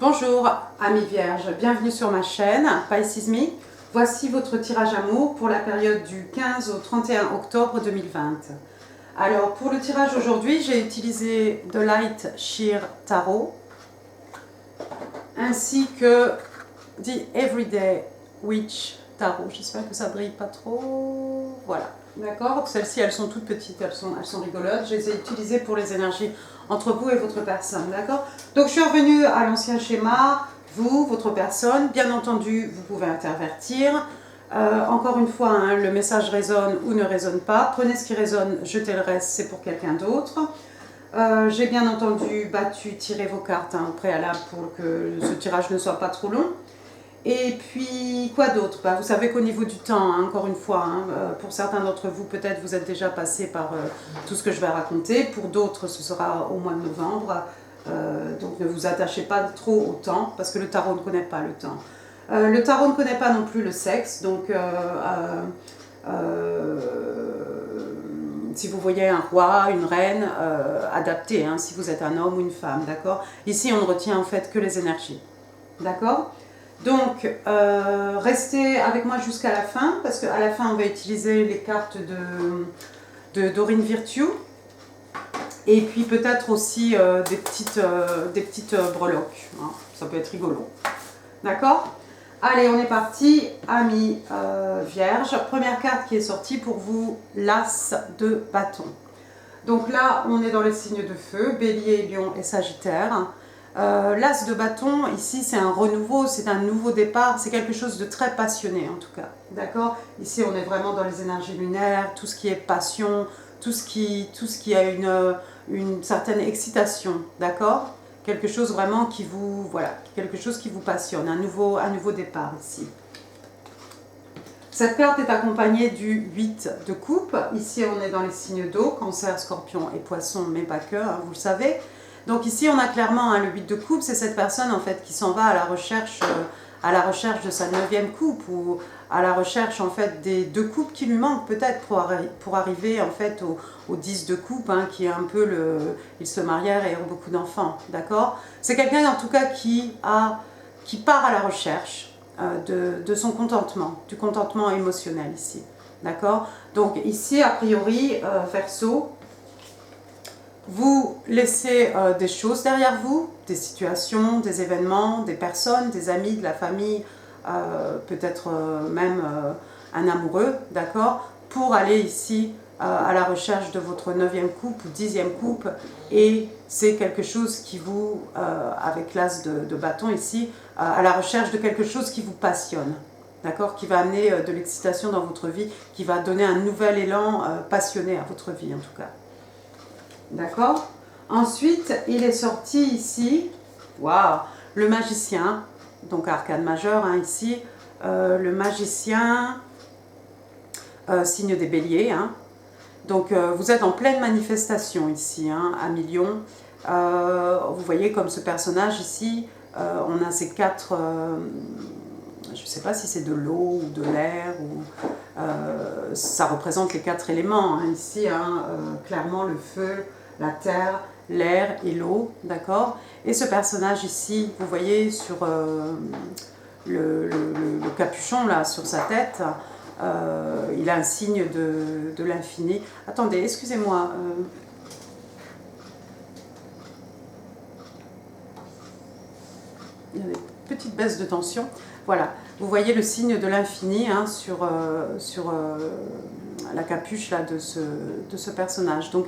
Bonjour amis vierges, bienvenue sur ma chaîne Pisces Me. Voici votre tirage amour pour la période du 15 au 31 octobre 2020. Alors pour le tirage aujourd'hui, j'ai utilisé The Light Sheer Tarot ainsi que The Everyday Witch Tarot. J'espère que ça brille pas trop. Voilà, d'accord. Celles-ci, elles sont toutes petites, elles sont rigolotes. Je les ai utilisées pour les énergies entre vous et votre personne, d'accord. Donc je suis revenue à l'ancien schéma. Vous, votre personne, bien entendu, vous pouvez intervertir. Encore une fois, hein, le message résonne ou ne résonne pas. Prenez ce qui résonne, jetez le reste, c'est pour quelqu'un d'autre. J'ai bien entendu tiré vos cartes au préalable pour que ce tirage ne soit pas trop long. Et puis, quoi d'autre? Vous savez qu'au niveau du temps, hein, encore une fois, pour certains d'entre vous, peut-être vous êtes déjà passé par tout ce que je vais raconter. Pour d'autres, ce sera au mois de novembre. Donc ne vous attachez pas trop au temps, parce que le tarot ne connaît pas le temps. Le tarot ne connaît pas non plus le sexe, donc si vous voyez un roi, une reine, adaptez, hein, si vous êtes un homme ou une femme, d'accord? Ici, on ne retient en fait que les énergies, d'accord? Donc, restez avec moi jusqu'à la fin, parce qu'à la fin, on va utiliser les cartes de Dorine Virtue, et puis peut-être aussi des petites breloques, hein. Ça peut être rigolo, d'accord? Allez, on est parti, amis vierges. Première carte qui est sortie pour vous, l'As de bâton. Donc là, on est dans les signes de feu, Bélier, Lion et Sagittaire. L'As de bâton, ici, c'est un renouveau, c'est un nouveau départ, c'est quelque chose de très passionné en tout cas, d'accord? Ici, on est vraiment dans les énergies lunaires, tout ce qui est passion, tout ce qui a une certaine excitation, d'accord? Quelque chose vraiment qui vous, voilà, quelque chose qui vous passionne, un nouveau départ ici. Cette carte est accompagnée du 8 de coupe. Ici, on est dans les signes d'eau, Cancer, Scorpion et Poisson, mais pas que, hein, vous le savez. Donc ici, on a clairement le 8 de coupe, c'est cette personne en fait qui s'en va à la recherche de sa 9e coupe, ou à la recherche en fait des 2 coupes qui lui manquent peut-être pour arriver en fait au 10 de coupe, hein, qui est un peu ils se marièrent et ont beaucoup d'enfants, d'accord? C'est quelqu'un en tout cas qui part à la recherche de son contentement, du contentement émotionnel ici, d'accord? Donc ici, a priori, Verseau, vous laissez des choses derrière vous, des situations, des événements, des personnes, des amis, de la famille, peut-être même un amoureux, d'accord, pour aller ici à la recherche de votre 9e coupe ou 10e coupe, et c'est quelque chose qui vous, avec l'As de bâton ici, à la recherche de quelque chose qui vous passionne, d'accord, qui va amener de l'excitation dans votre vie, qui va donner un nouvel élan passionné à votre vie en tout cas. D'accord. Ensuite, il est sorti ici, waouh, le magicien, donc arcane majeur, hein, ici, le magicien, signe des béliers, hein. Donc vous êtes en pleine manifestation ici, hein, à Lion. Vous voyez comme ce personnage ici, on a ces 4, je ne sais pas si c'est de l'eau ou de l'air, ou ça représente les 4 éléments, hein, ici, hein, clairement le feu, la terre, l'air et l'eau, d'accord? Et ce personnage ici, vous voyez sur le capuchon là, sur sa tête, il a un signe de l'infini. Attendez, excusez-moi. Il y a des petites baisses de tension. Voilà, vous voyez le signe de l'infini, hein, sur la capuche là, de ce personnage. Donc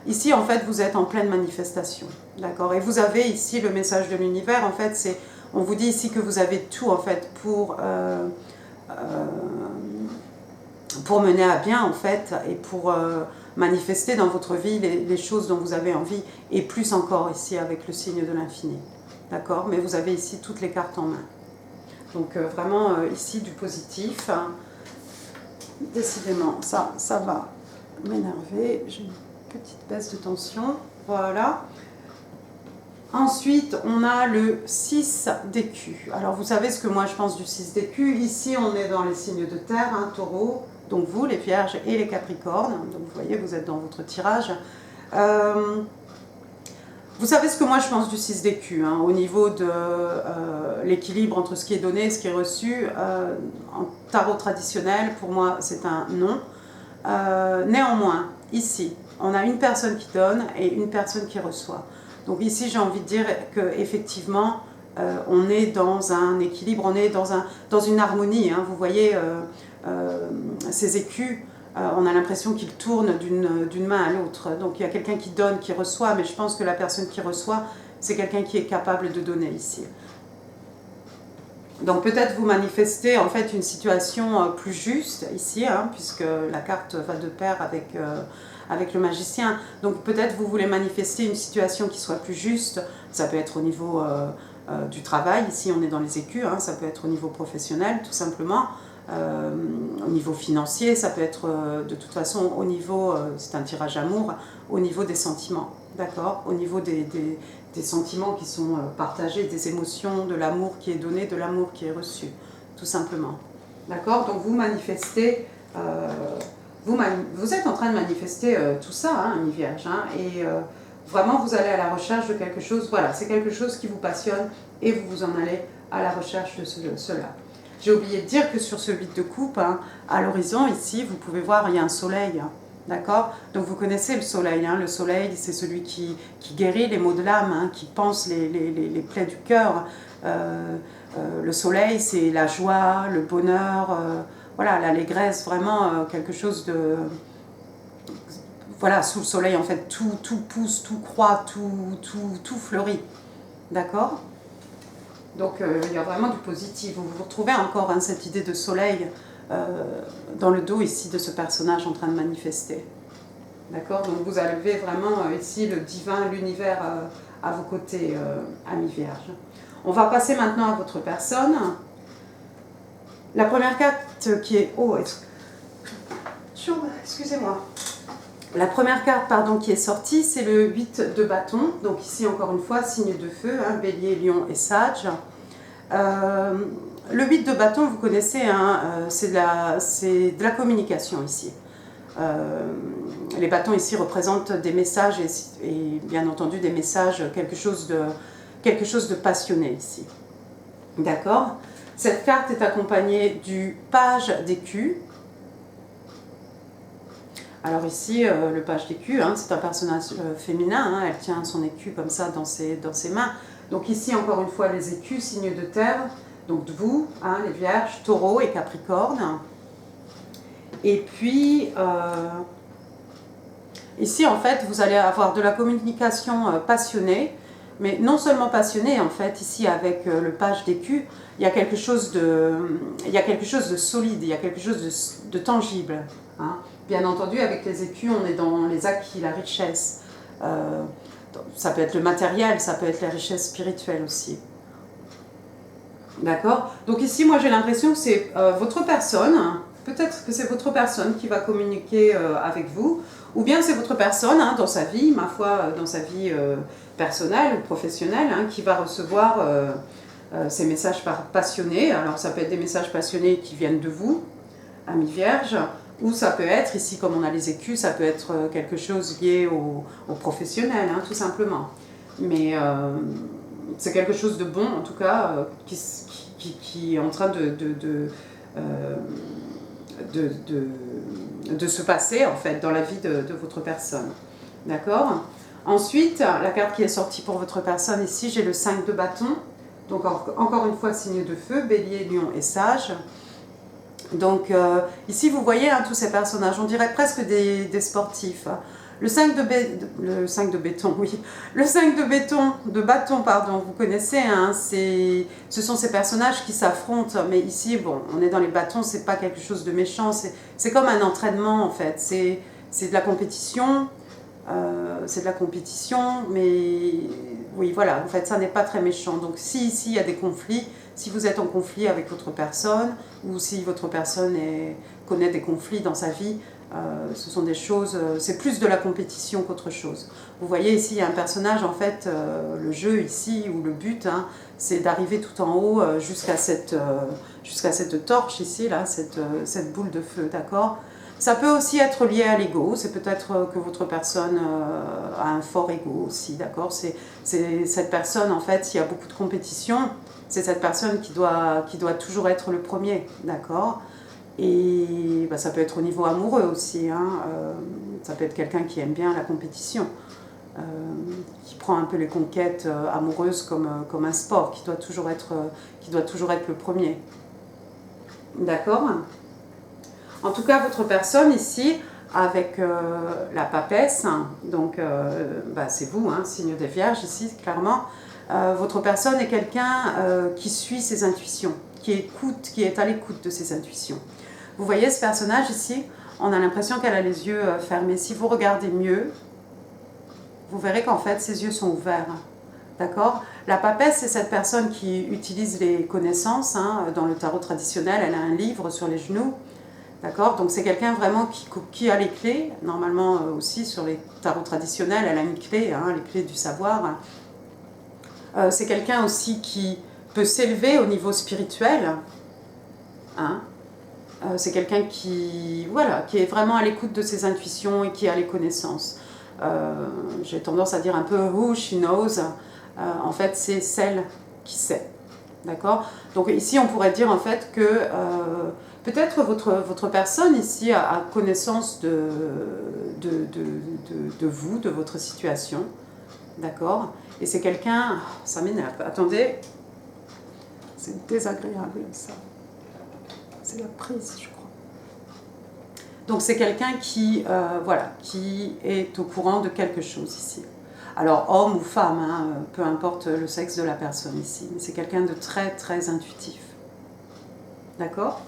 ici, en fait, vous êtes en pleine manifestation, d'accord? Et vous avez ici le message de l'univers, en fait, on vous dit ici que vous avez tout, en fait, pour mener à bien, en fait, et pour manifester dans votre vie les choses dont vous avez envie, et plus encore ici avec le signe de l'infini, d'accord? Mais vous avez ici toutes les cartes en main. Donc vraiment ici du positif, hein. Décidément ça va m'énerver, j'ai une petite baisse de tension, voilà. Ensuite on a le 6 d'écus. Alors vous savez ce que moi je pense du 6 d'écus, ici on est dans les signes de terre, hein, taureau, donc vous les vierges et les capricornes, donc vous voyez vous êtes dans votre tirage. Vous savez ce que moi je pense du 6 d'écus, hein, au niveau de l'équilibre entre ce qui est donné et ce qui est reçu. En tarot traditionnel, pour moi, c'est un non. Néanmoins, ici, on a une personne qui donne et une personne qui reçoit. Donc ici, j'ai envie de dire qu'effectivement, on est dans un équilibre, on est dans une harmonie. Hein. Vous voyez, ces écus, on a l'impression qu'ils tournent d'une main à l'autre. Donc il y a quelqu'un qui donne, qui reçoit, mais je pense que la personne qui reçoit, c'est quelqu'un qui est capable de donner ici. Donc peut-être vous manifestez en fait une situation plus juste ici, hein, puisque la carte va de pair avec le magicien. Donc peut-être vous voulez manifester une situation qui soit plus juste. Ça peut être au niveau du travail, ici on est dans les écus, hein, ça peut être au niveau professionnel tout simplement. Au niveau financier, ça peut être de toute façon au niveau, c'est un tirage amour, au niveau des sentiments, d'accord, au niveau des sentiments qui sont partagés, des émotions, de l'amour qui est donné, de l'amour qui est reçu, tout simplement, d'accord. Donc vous manifestez, vous êtes en train de manifester tout ça, hein, une Vierge, hein, et vraiment vous allez à la recherche de quelque chose, voilà, c'est quelque chose qui vous passionne et vous en allez à la recherche de cela. J'ai oublié de dire que sur ce 8 de coupe, hein, à l'horizon, ici, vous pouvez voir, il y a un soleil. Hein, d'accord. Donc vous connaissez le soleil. Hein, le soleil, c'est celui qui guérit les maux de l'âme, hein, qui pense les plaies du cœur. Le soleil, c'est la joie, le bonheur, voilà, l'allégresse, vraiment quelque chose de... Voilà, sous le soleil, en fait, tout pousse, tout croît, tout fleurit. D'accord. Donc il y a vraiment du positif. Vous vous retrouvez encore, hein, cette idée de soleil dans le dos ici de ce personnage en train de manifester. D'accord. Donc vous avez vraiment ici le divin, l'univers à vos côtés, amis Vierge. On va passer maintenant à votre personne. La première carte qui est... Oh, excusez-moi. La première carte, pardon, qui est sortie, c'est le 8 de bâton. Donc ici, encore une fois, signe de feu, hein, bélier, lion et sage. Le 8 de bâton, vous connaissez, hein, c'est de la communication ici. Les bâtons ici représentent des messages et bien entendu des messages, quelque chose de passionné ici. D'accord. Cette carte est accompagnée du page d'écus. Alors ici, le page d'écu, hein, c'est un personnage féminin, hein, elle tient son écu comme ça dans ses mains. Donc ici, encore une fois, les écus, signes de terre, donc de vous, hein, les Vierges, Taureaux et Capricorne. Et puis, ici, en fait, vous allez avoir de la communication passionnée, mais non seulement passionnée, en fait, ici, avec le page d'écu, il y a quelque chose de solide, il y a quelque chose de tangible, hein. Bien entendu, avec les écus, on est dans les acquis, la richesse. Ça peut être le matériel, ça peut être la richesse spirituelle aussi. D'accord. Donc ici, moi, j'ai l'impression que c'est votre personne, peut-être que c'est votre personne qui va communiquer avec vous, ou bien c'est votre personne, hein, dans sa vie, ma foi, dans sa vie personnelle ou professionnelle, hein, qui va recevoir ces messages passionnés. Alors, ça peut être des messages passionnés qui viennent de vous, amis Vierge, ou ça peut être, ici comme on a les écus, ça peut être quelque chose lié au professionnel, hein, tout simplement. Mais c'est quelque chose de bon, en tout cas, qui est en train de se passer, en fait, dans la vie de votre personne. D'accord. Ensuite, la carte qui est sortie pour votre personne, ici, j'ai le 5 de bâton. Donc, encore une fois, signe de feu, bélier, lion et sage. Donc ici vous voyez, hein, tous ces personnages, on dirait presque des sportifs. Le 5 de béton, oui. Le 5 de bâton, pardon, vous connaissez, hein, ce sont ces personnages qui s'affrontent. Mais ici, bon, on est dans les bâtons, c'est pas quelque chose de méchant, c'est comme un entraînement en fait. C'est de la compétition, mais oui, voilà, en fait, ça n'est pas très méchant. Donc si ici il y a des conflits, si vous êtes en conflit avec votre personne, ou si votre personne connaît des conflits dans sa vie, ce sont des choses, c'est plus de la compétition qu'autre chose. Vous voyez ici, il y a un personnage, en fait, le jeu ici, ou le but, hein, c'est d'arriver tout en haut jusqu'à cette torche ici, là, cette boule de feu, d'accord. Ça peut aussi être lié à l'ego, c'est peut-être que votre personne a un fort ego aussi, d'accord? C'est cette personne, en fait, s'il y a beaucoup de compétition, c'est cette personne qui doit toujours être le premier, d'accord? Et bah, ça peut être au niveau amoureux aussi, hein, ça peut être quelqu'un qui aime bien la compétition, qui prend un peu les conquêtes amoureuses comme un sport, qui doit toujours être le premier, d'accord? En tout cas, votre personne ici, avec la papesse, donc bah, c'est vous, hein, signe des vierges ici, clairement. Votre personne est quelqu'un qui suit ses intuitions, qui est à l'écoute de ses intuitions. Vous voyez ce personnage ici, on a l'impression qu'elle a les yeux fermés. Si vous regardez mieux, vous verrez qu'en fait, ses yeux sont ouverts. D'accord? La papesse, c'est cette personne qui utilise les connaissances. Hein, dans le tarot traditionnel, elle a un livre sur les genoux. D'accord? Donc c'est quelqu'un vraiment qui a les clés. Normalement aussi sur les tarots traditionnels, elle a une clé, hein, les clés du savoir. C'est quelqu'un aussi qui peut s'élever au niveau spirituel. Hein? C'est quelqu'un qui est vraiment à l'écoute de ses intuitions et qui a les connaissances. J'ai tendance à dire un peu who she knows. En fait, c'est celle qui sait. D'accord? Donc ici, on pourrait dire en fait que peut-être votre personne ici a connaissance de vous, de votre situation. D'accord? Et c'est quelqu'un... Ça m'énerve. Attendez. C'est désagréable ça. C'est la prise, je crois. Donc c'est quelqu'un qui est au courant de quelque chose ici. Alors homme ou femme, hein, peu importe le sexe de la personne ici, mais c'est quelqu'un de très très intuitif. D'accord?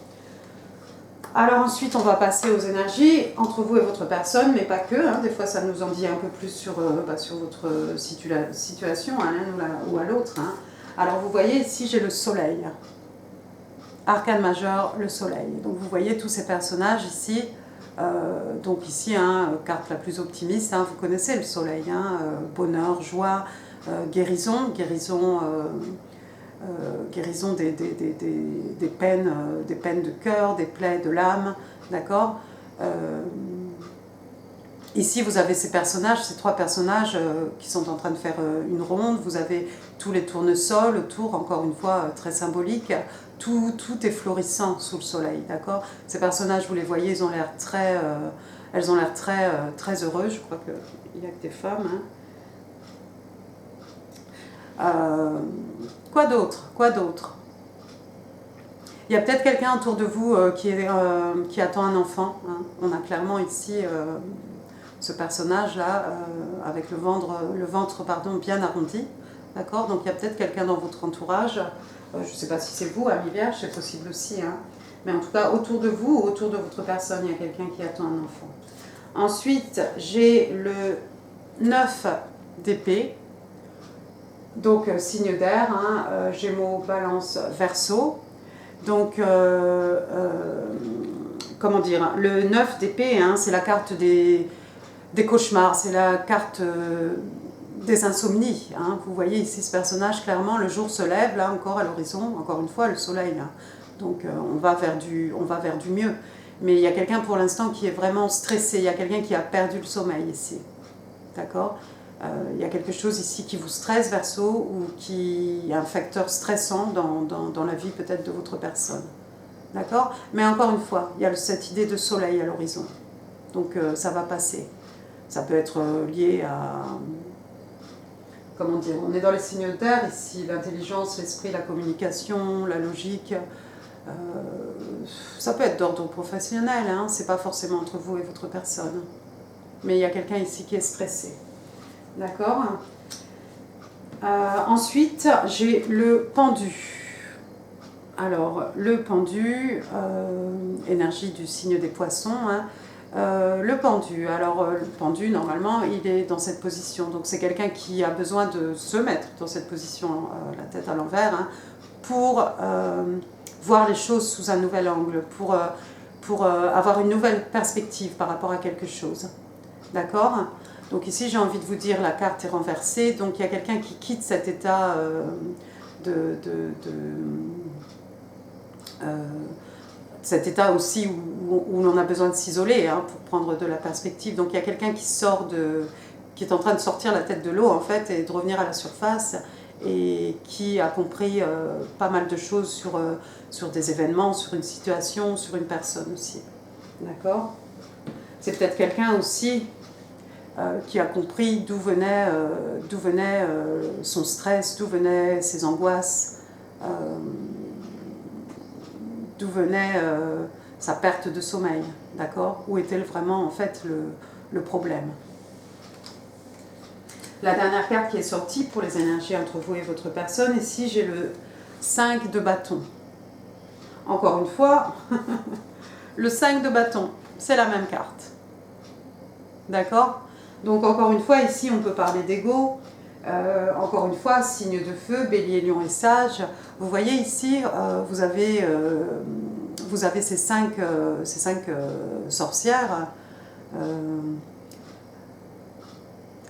Alors ensuite on va passer aux énergies entre vous et votre personne, mais pas que, hein, des fois ça nous en dit un peu plus sur votre situation à l'un ou à l'autre. Hein. Alors vous voyez ici j'ai le soleil. Arcane majeur, le soleil. Donc vous voyez tous ces personnages ici. Donc ici, hein, carte la plus optimiste, hein, vous connaissez le soleil. Hein, bonheur, joie, guérison des peines de cœur, des plaies de l'âme. D'accord? Ici, vous avez ces trois personnages qui sont en train de faire une ronde. Vous avez tous les tournesols autour, encore une fois, très symbolique. Tout est florissant sous le soleil, d'accord? Ces personnages, vous les voyez, elles ont l'air très heureuses. Je crois qu'il n'y a que des femmes. Hein. Quoi d'autre? Il y a peut-être quelqu'un autour de vous qui attend un enfant. Hein. On a clairement ici... ce personnage-là, avec le ventre bien arrondi, d'accord? Donc il y a peut-être quelqu'un dans votre entourage, je ne sais pas si c'est vous, ami Vierge, c'est possible aussi, hein? Mais en tout cas, autour de vous ou autour de votre personne, il y a quelqu'un qui attend un enfant. Ensuite, j'ai le 9 d'épée, donc signe d'air, hein, Gémeaux, Balance, Verseau. Donc, comment dire, le 9 d'épée, hein, c'est la carte des cauchemars, c'est la carte des insomnies. Hein. Vous voyez ici ce personnage, clairement, le jour se lève, là encore à l'horizon, encore une fois, le soleil. Là. Donc on va vers du mieux. Mais il y a quelqu'un pour l'instant qui est vraiment stressé, il y a quelqu'un qui a perdu le sommeil ici. D'accord? Il y a quelque chose ici qui vous stresse, Verseau, ou qui est un facteur stressant dans la vie peut-être de votre personne. D'accord? Mais encore une fois, il y a cette idée de soleil à l'horizon. Donc ça va passer. Ça peut être lié à... Comment dire? On est dans les signes d'air ici, l'intelligence, l'esprit, la communication, la logique. Ça peut être d'ordre professionnel, hein, c'est pas forcément entre vous et votre personne. Mais il y a quelqu'un ici qui est stressé. D'accord? Ensuite, j'ai le pendu. Alors, le pendu, énergie du signe des poissons, hein. Le pendu, le pendu normalement il est dans cette position, donc c'est quelqu'un qui a besoin de se mettre dans cette position, la tête à l'envers, hein, pour voir les choses sous un nouvel angle, pour avoir une nouvelle perspective par rapport à quelque chose. D'accord? Donc ici j'ai envie de vous dire la carte est renversée, donc il y a quelqu'un qui quitte cet état cet état aussi où l'on a besoin de s'isoler hein, pour prendre de la perspective. Donc il y a quelqu'un qui est en train de sortir la tête de l'eau en fait et de revenir à la surface et qui a compris pas mal de choses sur des événements, sur une situation, sur une personne aussi. D'accord ? C'est peut-être quelqu'un aussi qui a compris d'où venait son stress, d'où venaient ses angoisses, d'où venait sa perte de sommeil, d'accord ? Où était vraiment en fait le problème. La dernière carte qui est sortie pour les énergies entre vous et votre personne, ici j'ai le 5 de bâton. Encore une fois, le 5 de bâton, c'est la même carte. D'accord ? Donc encore une fois, ici on peut parler d'ego. Encore une fois, signe de feu, bélier, lion et sage. Vous voyez ici, vous avez ces cinq sorcières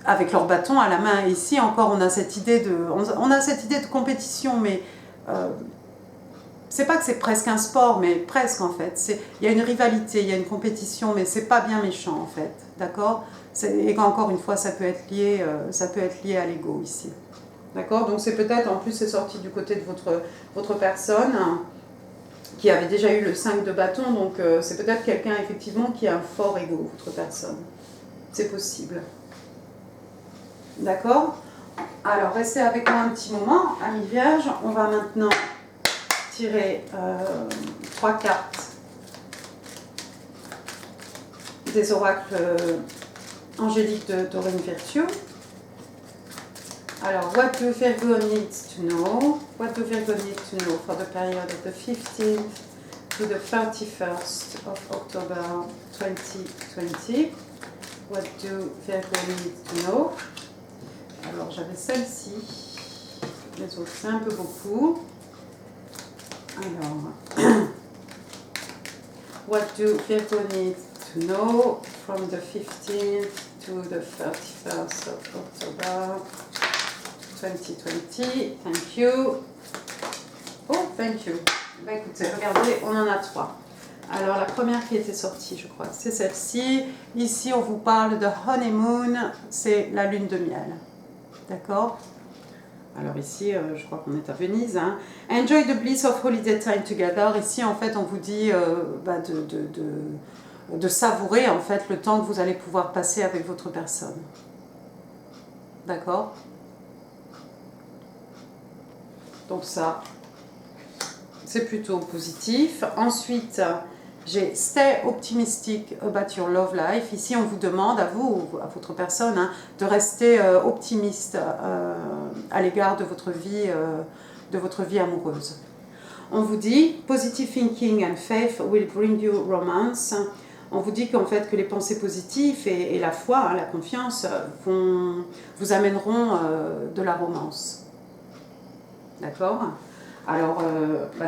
avec leur bâton à la main. Et ici encore, on a cette idée de compétition, mais c'est pas que c'est presque un sport, mais presque en fait. Il y a une rivalité, il y a une compétition, mais c'est pas bien méchant en fait, d'accord ? Et encore une fois, ça peut être lié à l'ego ici. D'accord ? Donc c'est peut-être, en plus c'est sorti du côté de votre personne qui avait déjà eu le 5 de bâton, donc c'est peut-être quelqu'un effectivement qui a un fort ego, votre personne. C'est possible. D'accord ? Alors restez avec moi un petit moment, amis vierges. On va maintenant tirer 3 cartes des oracles angéliques de Doreen Virtue. Alors, what do Virgo needs to know? What do Virgo need to know for the period of the 15th to the 31st of October 2020? What do Virgo need to know? Alors, j'avais celle-ci. Les autres, c'est un peu beaucoup. Alors, what do Virgo need to know from the 15th to the 31st of October 2020? Thank you. Oh, thank you. Bah, écoutez, regardez, on en a 3. Alors, la première qui était sortie, je crois, c'est celle-ci. Ici, on vous parle de honeymoon, c'est la lune de miel. D'accord ? Alors ici, je crois qu'on est à Venise. Hein. Enjoy the bliss of holiday time together. Ici, en fait, on vous dit de savourer en fait le temps que vous allez pouvoir passer avec votre personne. D'accord ? Donc ça, c'est plutôt positif. Ensuite, j'ai Stay optimistic about your love life. Ici, on vous demande, à vous, à votre personne, hein, de rester optimiste à l'égard de votre vie amoureuse. On vous dit, positive thinking and faith will bring you romance. On vous dit qu'en fait, que les pensées positives et la foi, hein, la confiance, vous amèneront de la romance. D'accord ? Alors,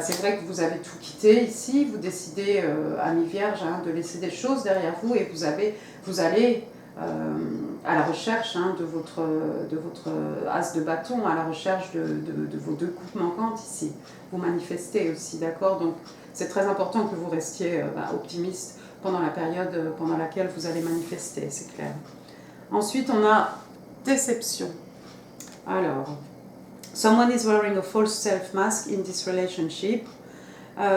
c'est vrai que vous avez tout quitté ici, vous décidez, amis vierges, hein, de laisser des choses derrière vous et vous allez à la recherche hein, de votre as de bâton, à la recherche de vos 2 coupes manquantes ici. Vous manifestez aussi, d'accord ? Donc, c'est très important que vous restiez optimiste pendant la période pendant laquelle vous allez manifester, c'est clair. Ensuite, on a déception. Alors... Someone is wearing a false self-mask in this relationship.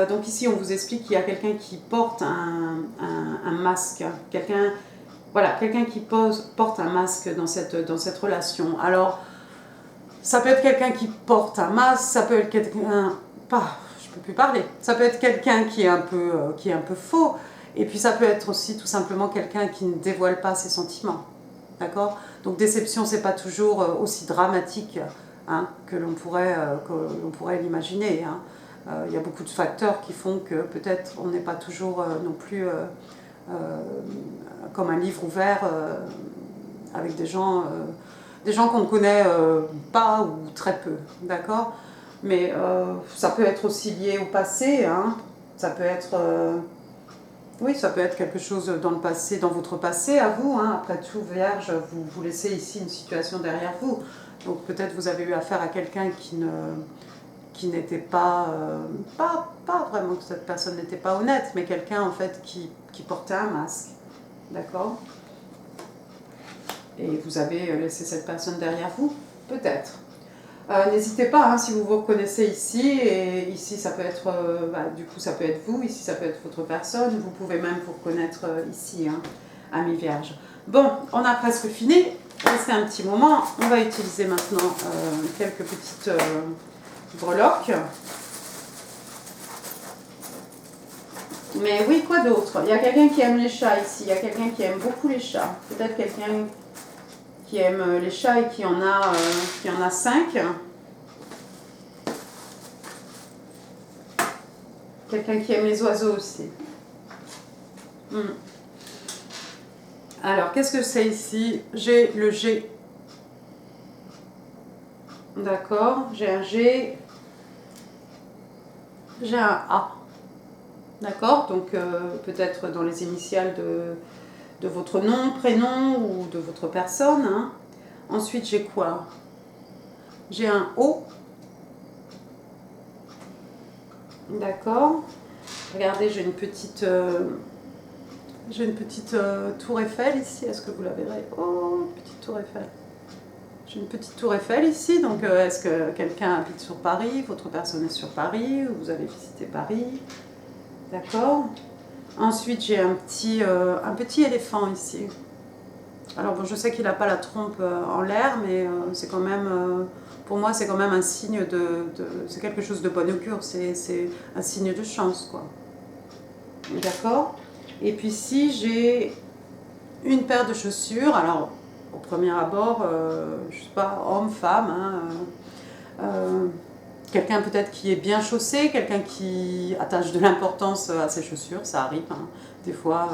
Donc ici, on vous explique qu'il y a quelqu'un qui porte un masque. Quelqu'un qui porte un masque dans cette relation. Alors, ça peut être quelqu'un qui porte un masque, ça peut être quelqu'un... je peux plus parler. Ça peut être quelqu'un qui est un peu faux. Et puis ça peut être aussi tout simplement quelqu'un qui ne dévoile pas ses sentiments. D'accord ? Donc déception, c'est pas toujours aussi dramatique hein, que l'on pourrait l'imaginer. Hein. Il y a beaucoup de facteurs qui font que peut-être on n'est pas toujours non plus comme un livre ouvert avec des gens qu'on ne connaît pas ou très peu, d'accord ? Mais ça peut être aussi lié au passé, hein. Ça peut être... ça peut être quelque chose dans le passé, dans votre passé à vous. Hein. Après tout, Vierge, vous laissez ici une situation derrière vous. Donc peut-être vous avez eu affaire à quelqu'un qui qui n'était pas vraiment que cette personne n'était pas honnête, mais quelqu'un en fait qui portait un masque, d'accord? Et vous avez laissé cette personne derrière vous, peut-être. N'hésitez pas, hein, si vous vous reconnaissez ici, et ici ça peut être, du coup ça peut être vous, ici ça peut être votre personne, vous pouvez même vous reconnaître ici, hein, amis vierges. Bon, on a presque fini, restez un petit moment, on va utiliser maintenant quelques petites breloques. Mais oui, quoi d'autre? Il y a quelqu'un qui aime les chats ici, il y a quelqu'un qui aime beaucoup les chats, peut-être quelqu'un qui aime les chats et qui en a 5. Quelqu'un qui aime les oiseaux aussi. Alors, qu'est-ce que c'est ici? J'ai le G. D'accord, j'ai un G. J'ai un A. D'accord, donc peut-être dans les initiales de votre nom, prénom ou de votre personne. Hein. Ensuite, j'ai quoi? J'ai un O. D'accord. Regardez, j'ai une petite tour Eiffel ici. Est-ce que vous la verrez? Oh, petite tour Eiffel. J'ai une petite tour Eiffel ici. Donc, est-ce que quelqu'un habite sur Paris? Votre personne est sur Paris ou vous avez visité Paris? D'accord. Ensuite, j'ai un petit éléphant ici. Alors, bon, je sais qu'il n'a pas la trompe en l'air, mais c'est quand même, pour moi, c'est quand même un signe c'est quelque chose de bon augure. C'est un signe de chance, quoi. D'accord. Et puis ici, j'ai une paire de chaussures. Alors, au premier abord, je ne sais pas, homme, femme, hein, quelqu'un peut-être qui est bien chaussé, quelqu'un qui attache de l'importance à ses chaussures, ça arrive. Hein. Des fois,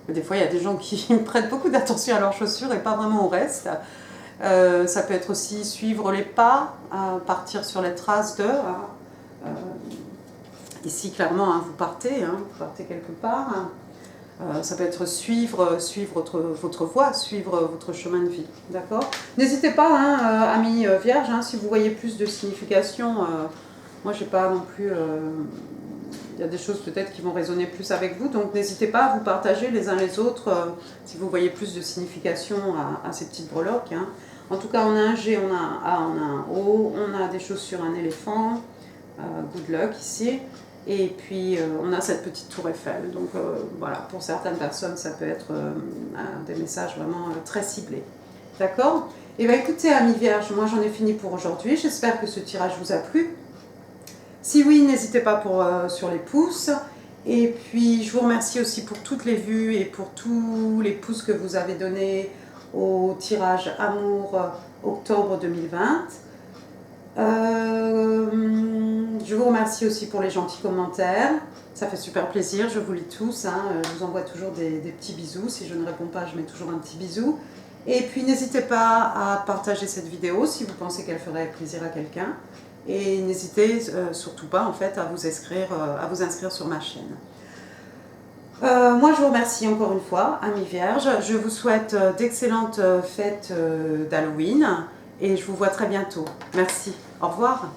il y a des gens qui prêtent beaucoup d'attention à leurs chaussures et pas vraiment au reste. Ça peut être aussi suivre les pas, partir sur les traces de. Ici, clairement, hein, vous partez quelque part. Ça peut être suivre votre voie, suivre votre chemin de vie, d'accord? N'hésitez pas, hein, amis vierges, hein, si vous voyez plus de signification, moi j'ai pas non plus, il y a des choses peut-être qui vont résonner plus avec vous, donc n'hésitez pas à vous partager les uns les autres, si vous voyez plus de signification à ces petites breloques. Hein. En tout cas, on a un G, on a un A, on a un O, on a des chaussures, un éléphant, good luck ici. Et puis on a cette petite tour Eiffel. Donc voilà, pour certaines personnes, ça peut être des messages vraiment très ciblés. D'accord? Et bien écoutez, amis vierges, moi j'en ai fini pour aujourd'hui. J'espère que ce tirage vous a plu. Si oui, n'hésitez pas sur les pouces. Et puis je vous remercie aussi pour toutes les vues et pour tous les pouces que vous avez donnés au tirage Amour octobre 2020. Je vous remercie aussi pour les gentils commentaires, ça fait super plaisir, je vous lis tous, hein. Je vous envoie toujours des petits bisous, si je ne réponds pas je mets toujours un petit bisou. Et puis n'hésitez pas à partager cette vidéo si vous pensez qu'elle ferait plaisir à quelqu'un. Et n'hésitez surtout pas en fait à vous inscrire sur ma chaîne. Moi je vous remercie encore une fois, amis vierges, je vous souhaite d'excellentes fêtes d'Halloween et je vous vois très bientôt. Merci, au revoir.